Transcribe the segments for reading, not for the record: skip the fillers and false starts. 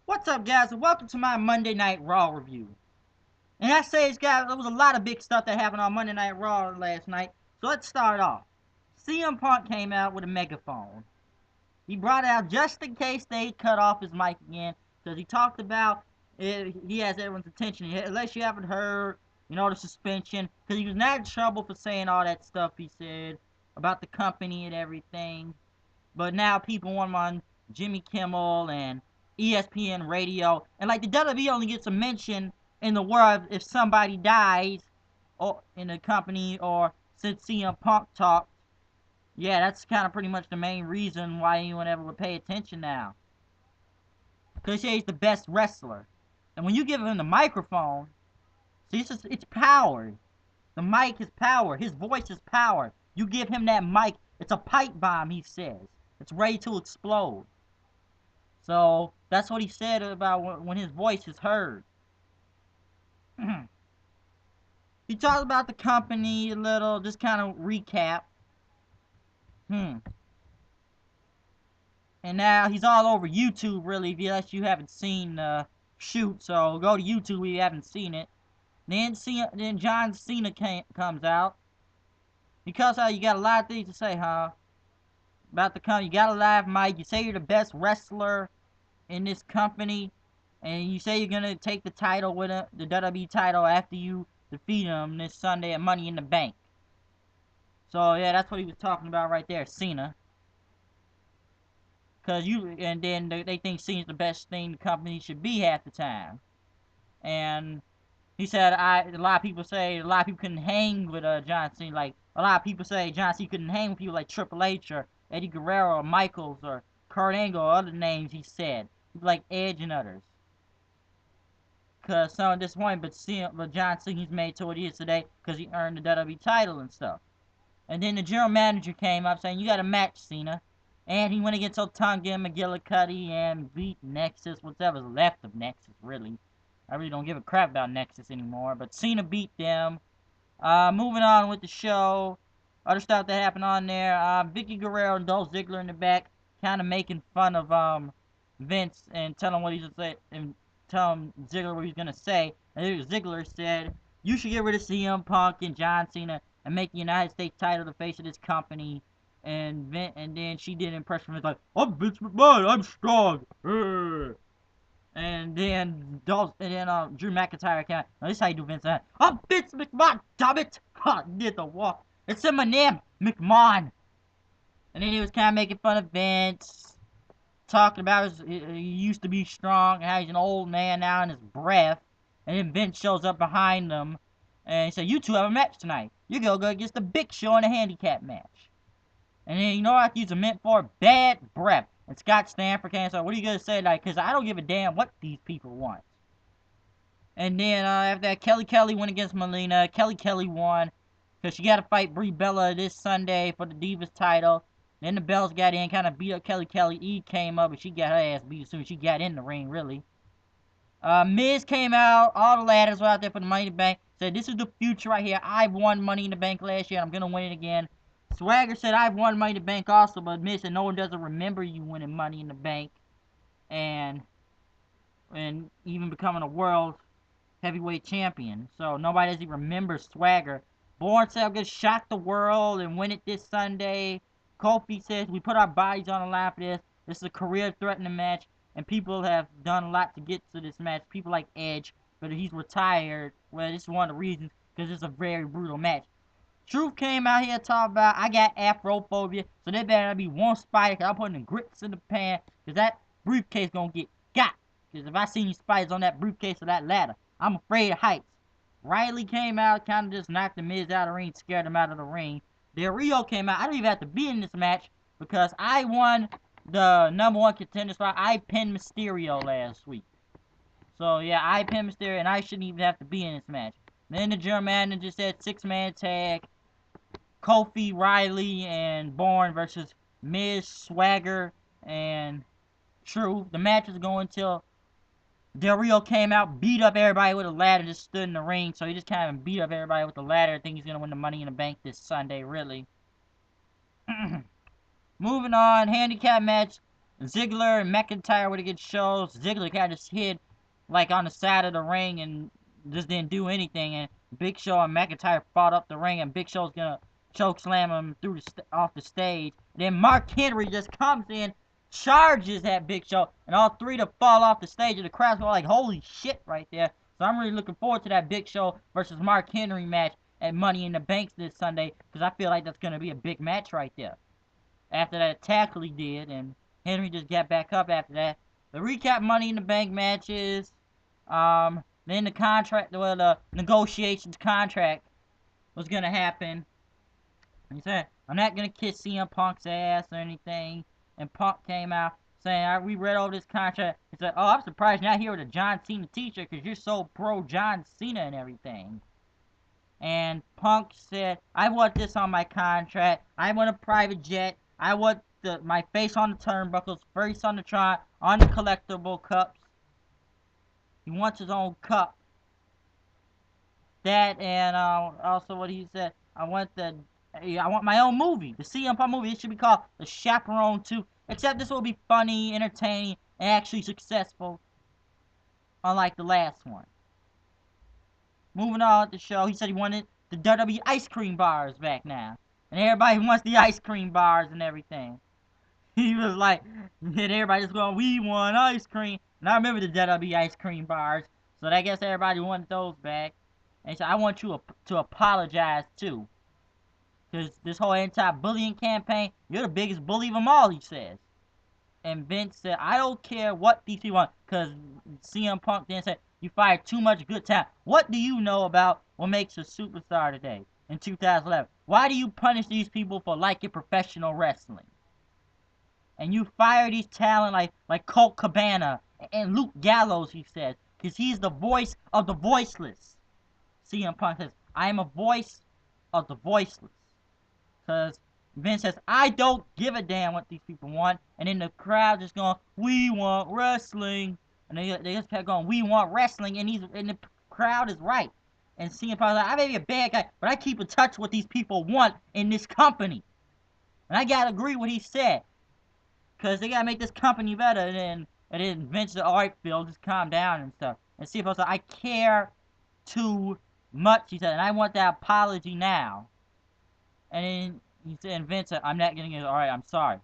What's up, guys, and welcome to my Monday Night Raw review. And I say, guys, there was a lot of big stuff that happened on Monday Night Raw last night. So let's start off. CM Punk came out with a megaphone. He brought it out just in case they cut off his mic again, because he talked about he has everyone's attention. Unless you haven't heard, the suspension, because he was not in trouble for saying all that stuff he said about the company and everything. But now people want him on Jimmy Kimmel and ESPN Radio, and like the WWE only gets a mention in the world if somebody dies, or in the company, or since CM Punk talked. Yeah, that's kind of pretty much the main reason why anyone ever would pay attention now. Because he's the best wrestler, and when you give him the microphone, see, it's power. The mic is power. His voice is power. You give him that mic, it's a pipe bomb, he says. It's ready to explode. So that's what he said about when his voice is heard. He talked about the company a little, just kind of recap. And now he's all over YouTube, really, unless you haven't seen the shoot. So go to YouTube if you haven't seen it. Then John Cena comes out. Because you got a lot of things to say, huh? About the company. You got a live mic. You say you're the best wrestler in this company. And you say you're going to take the title with him, the WWE title, after you defeat him this Sunday at Money in the Bank. So, yeah, that's what he was talking about right there, Cena. And then they think Cena's the best thing the company should be half the time. And he said, a lot of people couldn't hang with John Cena. Like, a lot of people say John Cena couldn't hang with people like Triple H or Eddie Guerrero or Michaels or Kurt Angle or other names he said. People like Edge and others. Because some disappointed, but John Cena's made to what he is today because he earned the WWE title and stuff. And then the general manager came up saying, you got a match, Cena. And he went against Otunga and McGillicuddy and beat Nexus, whatever's left of Nexus, really. I really don't give a crap about Nexus anymore, but Cena beat them. Moving on with the show. Other stuff that happened on there. Vicky Guerrero and Dolph Ziggler in the back, kind of making fun of Vince and telling what he's gonna say, and telling Ziggler what he's gonna say. And Ziggler said, "You should get rid of CM Punk and John Cena and make the United States title the face of this company." And then she did an impression of like, "I'm Vince McMahon, I'm strong." And then Drew McIntyre came out. Now, this is how you do Vince. I'm Vince McMahon, damn it! Ha! Did the walk. It's in my name, McMahon. And then he was kind of making fun of Vince, talking about he used to be strong and how he's an old man now in his breath. And then Vince shows up behind them and he said, "You two have a match tonight. You go against the Big Show in a handicap match." And then, you know what he's meant for? Bad breath. And Scott Stanford came and said, "What are you going to say?" Like, because I don't give a damn what these people want. And then after that, Kelly went against Melina. Kelly won because she got to fight Brie Bella this Sunday for the Divas title. Then the Bells got in, kind of beat up Kelly. Eve came up, but she got her ass beat as soon as she got in the ring, really. Miz came out. All the ladders were out there for the Money in the Bank. Said, "This is the future right here. I've won Money in the Bank last year. I'm going to win it again." Swagger said, "I've won Money in the Bank also," but Miz said, "No one doesn't remember you winning Money in the Bank and even becoming a world heavyweight champion. So nobody doesn't remember Swagger." Bourne said, "I'm going to shock the world and win it this Sunday." Kofi says, "We put our bodies on the line for this. This is a career-threatening match, and people have done a lot to get to this match. People like Edge, but he's retired. Well, this is one of the reasons, because it's a very brutal match." Truth came out here talking about, "I got Afrophobia, so there better not be one spider, because I'm putting the grits in the pan, because that briefcase going to get got. Because if I see any spiders on that briefcase or that ladder, I'm afraid of heights." Riley came out, kind of just knocked the Miz out of the ring, scared him out of the ring. Del Rio came out. I don't even have to be in this match, because I won the #1 contender spot. I pinned Mysterio last week. So, yeah, I pinned Mysterio, and I shouldn't even have to be in this match. Then the general manager said 6-man tag. Kofi, Riley, and Bourne versus Miz, Swagger, and Truth. The match is going till Del Rio came out, beat up everybody with a ladder, just stood in the ring. So he just kind of beat up everybody with the ladder. I think he's going to win the Money in the Bank this Sunday, really. Moving on, handicap match. Ziggler and McIntyre would get shows. Ziggler kind of just hid like on the side of the ring and just didn't do anything. And Big Show and McIntyre fought up the ring, and Big Show's gonna choke slam him through off the stage. Then Mark Henry just comes in, charges at Big Show, and all three to fall off the stage, and the crowd's going like, holy shit right there. So I'm really looking forward to that Big Show versus Mark Henry match at Money in the Bank this Sunday, because I feel like that's gonna be a big match right there. After that tackle he did, and Henry just got back up after that. The recap Money in the Bank matches. Then the contract, well, the negotiations contract was gonna happen. He said, I'm not gonna kiss CM Punk's ass or anything. And Punk came out saying, we read over this contract. He said, oh, I'm surprised you're not here with a John Cena t-shirt because you're so pro John Cena and everything. And Punk said, I want this on my contract. I want a private jet. I want my face on the turnbuckles, face on the Tron, on the collectible cups. He wants his own cup. That and also what he said, I want my own movie, the CM Punk movie. It should be called The Chaperone 2. Except this will be funny, entertaining, and actually successful, unlike the last one. Moving on with the show, he said he wanted the WWE ice cream bars back now. And everybody wants the ice cream bars and everything. He was like, and everybody just going, we want ice cream. And I remember the WWE ice cream bars. So I guess everybody wanted those back. And he said, I want you to apologize too. Because this whole anti-bullying campaign, you're the biggest bully of them all, he says. And Vince said, I don't care what these people want. Because CM Punk then said, you fired too much good talent. What do you know about what makes a superstar today in 2011? Why do you punish these people for liking professional wrestling? And you fire these talent like Colt Cabana and Luke Gallows, he says, because he's the voice of the voiceless. CM Punk says, I am a voice of the voiceless. Because Vince says, I don't give a damn what these people want. And then the crowd just going, we want wrestling. And they just kept going, we want wrestling. And the crowd is right. And CM Punk's like, I may be a bad guy, but I keep in touch with what these people want in this company. And I gotta agree with what he said. Because they gotta make this company better. And then Vince said, alright, Phil, just calm down and stuff. And CM Punk said, I care too much, he said, and I want that apology now. And then he said, and Vince said, I'm not getting it. Alright, I'm sorry,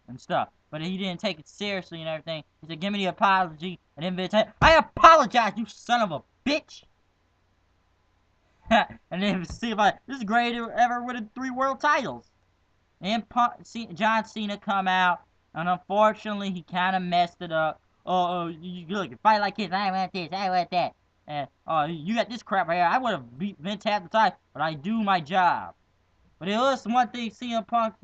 and stuff. But he didn't take it seriously and everything. He said, give me the apology. And then Vince said, I apologize, you son of a bitch. And then see if this is great ever with 3 world titles. And John Cena come out, and unfortunately he kind of messed it up. Oh, you look, you fight like this. I want this, I want that. And you got this crap right here. I would have beat Vince half the time, but I do my job. But it was one thing CM Punk,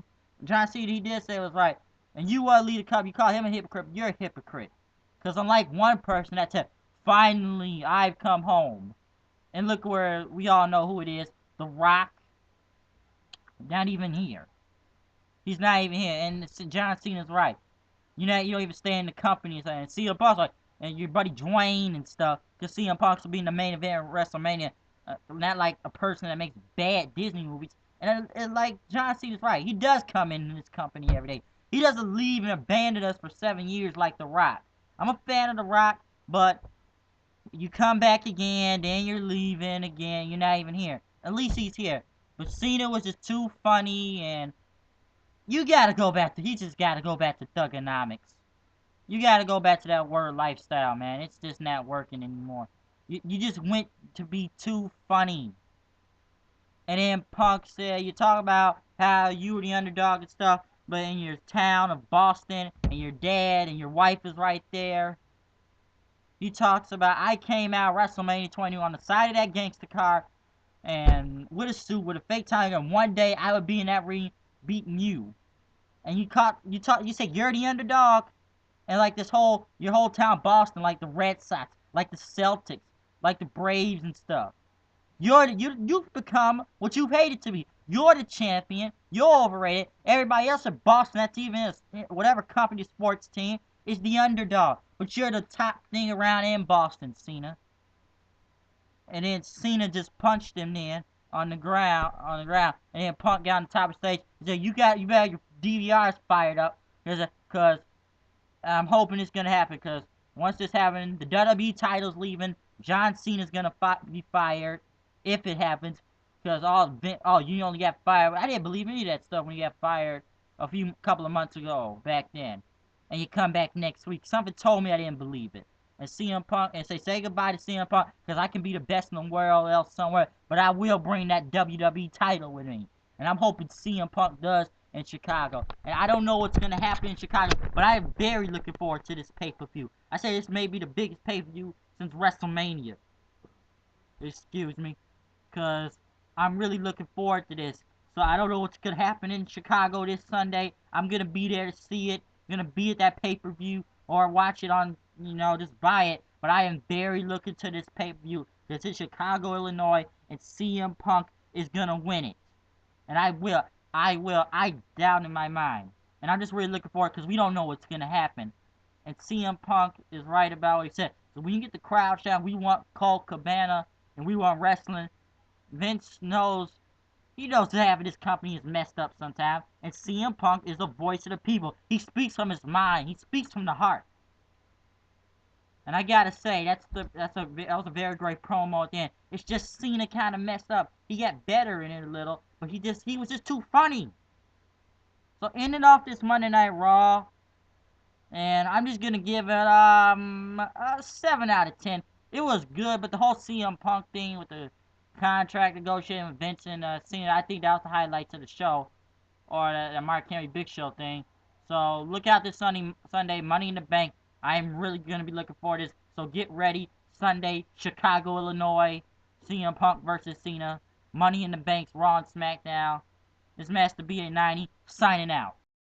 John Cena, he did say was right. And you lead a cup, you call him a hypocrite, you're a hypocrite. Because unlike one person that said, finally I've come home. And look where we all know who it is, The Rock. Not even here. He's not even here. And John Cena's right. You don't even stay in the company and CM Punk's like, and your buddy Dwayne and stuff. Because CM Punk's will be in the main event of WrestleMania. Not like a person that makes bad Disney movies. And like John Cena's right. He does come in this company every day. He doesn't leave and abandon us for 7 years like The Rock. I'm a fan of The Rock, but you come back again, then you're leaving again. You're not even here. At least he's here. But Cena was just too funny, and you gotta go back to, he just gotta go back to Thugonomics. You gotta go back to that word lifestyle, man. It's just not working anymore. You just went to be too funny. And then Punk said, you talk about how you were the underdog and stuff, but in your town of Boston, and your dad and your wife is right there. He talks about, I came out WrestleMania 20 on the side of that gangster car, and with a suit, with a fake tiger, and one day I would be in that ring beating you. And you said you're the underdog, and like your whole town Boston, like the Red Sox, like the Celtics, like the Braves and stuff. You've become what you've hated to be. You're the champion. You're overrated. Everybody else in Boston, that's even whatever company sports team, is the underdog. But you're the top thing around in Boston, Cena. And then Cena just punched him then on the ground, and then Punk got on the top of the stage. He said, you got your DVRs fired up. Because because I'm hoping it's gonna happen. Because once this happens, the WWE title's leaving. John Cena's gonna be fired if it happens. Because you only got fired. I didn't believe any of that stuff when you got fired couple of months ago back then, and you come back next week. Something told me I didn't believe it. And CM Punk, and say goodbye to CM Punk, because I can be the best in the world else somewhere, but I will bring that WWE title with me. And I'm hoping CM Punk does in Chicago. And I don't know what's going to happen in Chicago, but I am very looking forward to this pay-per-view. I say this may be the biggest pay-per-view since WrestleMania. Excuse me. Because I'm really looking forward to this. So I don't know what's going to happen in Chicago this Sunday. I'm going to be there to see it. I'm going to be at that pay-per-view or watch it on, just buy it. But I am very looking to this pay-per-view. Because it's Chicago, Illinois, and CM Punk is going to win it. And I doubt in my mind. And I'm just really looking forward because we don't know what's going to happen. And CM Punk is right about what he said. So when you get the crowd shouting, we want Colt Cabana and we want wrestling, Vince knows, he knows that half of this company is messed up sometimes. And CM Punk is the voice of the people. He speaks from his mind. He speaks from the heart. And I gotta say, that was a very great promo at the end. It's just Cena kind of messed up. He got better in it a little, but he was just too funny. So ending off this Monday Night Raw, and I'm just gonna give it a 7 out of 10. It was good, but the whole CM Punk thing with the contract negotiating with Vince and Cena, I think that was the highlights of the show, or the Mark Henry Big Show thing. So look out this Sunday, Money in the Bank. I'm really gonna be looking forward to this. So get ready, Sunday, Chicago, Illinois, CM Punk versus Cena, Money in the Bank's Raw and SmackDown. This Master B890 signing out.